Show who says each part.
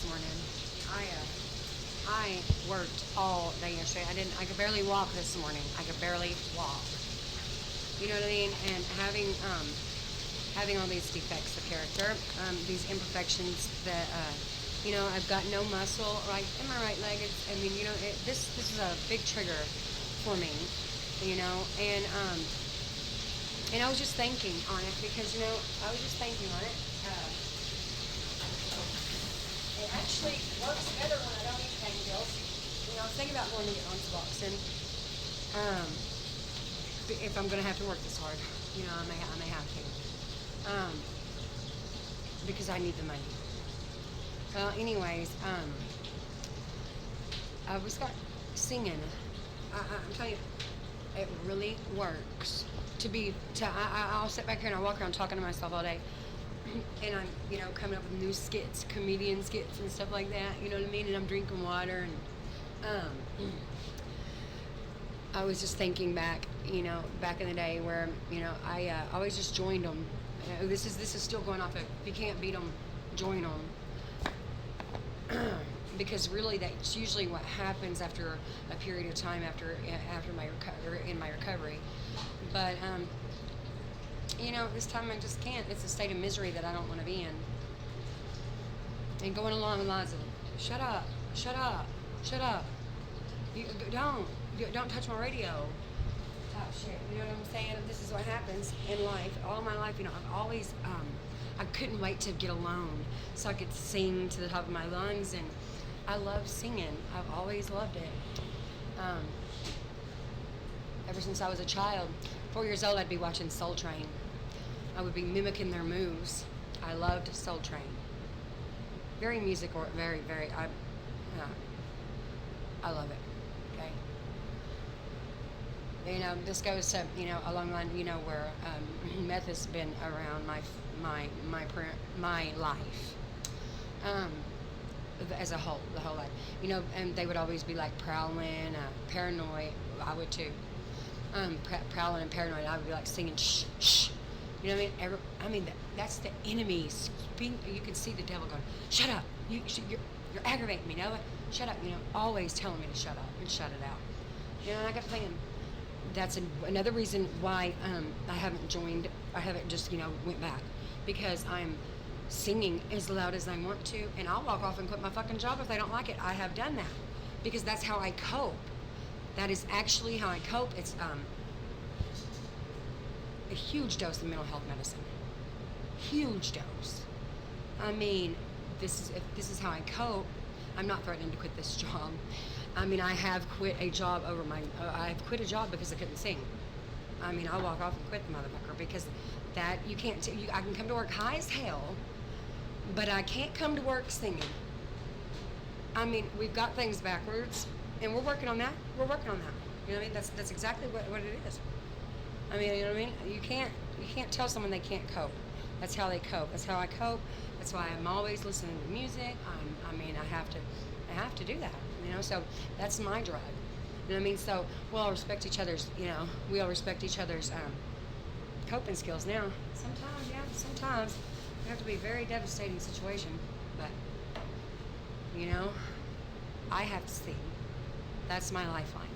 Speaker 1: this morning. I worked all day yesterday. I could barely walk this morning. I could barely walk. You know what I mean? And having all these defects of character, these imperfections that I've got no muscle right in my right leg. This is a big trigger for me, and I was just thinking on it because I was just thinking on it. It actually works better when I don't eat pain pills. I was thinking about going to get on Suboxone. If I'm going to have to work this hard, I may have to. Because I need the money. Well, anyways, I was singing. I'm telling you, it really works. I'll sit back here and I walk around talking to myself all day. And I'm, coming up with new skits, comedian skits and stuff like that, you know what I mean? And I'm drinking water and, I was just thinking back, back in the day where, I always just joined them. This is still going off of, if you can't beat them, join them. Because really that's usually what happens after a period of time after my recovery. But, this time I just can't. It's a state of misery that I don't want to be in. And going along the lines of, shut up, shut up, shut up. You don't touch my radio. Oh shit, you know what I'm saying? This is what happens in life. All my life, I've always, I couldn't wait to get alone so I could sing to the top of my lungs, and I love singing. I've always loved it. Ever since I was a child, 4 years old, I'd be watching Soul Train. I would be mimicking their moves. I loved Soul Train. Very musical, very, very, I love it. Okay. This goes to, along the line, where meth has been around my life. As a whole, the whole life. And they would always be like prowling, paranoid. I would too. Prowling and paranoid. I would be like singing shh, shh. You know what I mean? That's the enemy. You can see the devil going, shut up. You're aggravating me. Shut up. Always telling me to shut up and shut it out. And I got thinking, that's another reason why I haven't just, went back. Because I'm singing as loud as I want to, and I'll walk off and quit my fucking job if they don't like it. I have done that. Because that's how I cope. That is actually how I cope. It's a huge dose of mental health medicine. Huge dose. I mean, if this is how I cope. I'm not threatening to quit this job. I mean, I have quit a job I've quit a job because I couldn't sing. I mean, I'll walk off and quit the motherfucker because that you can't. I can come to work high as hell, but I can't come to work singing. I mean, we've got things backwards, and we're working on that. You know what I mean? That's exactly what it is. I mean, you know what I mean? You can't tell someone they can't cope. That's how they cope. That's how I cope. That's why I'm always listening to music. I have to do that. So that's my drive. You know what I mean? So we all respect each other's. We all respect each other's coping skills now. Sometimes it have to be a very devastating situation, but I have to see. That's my lifeline.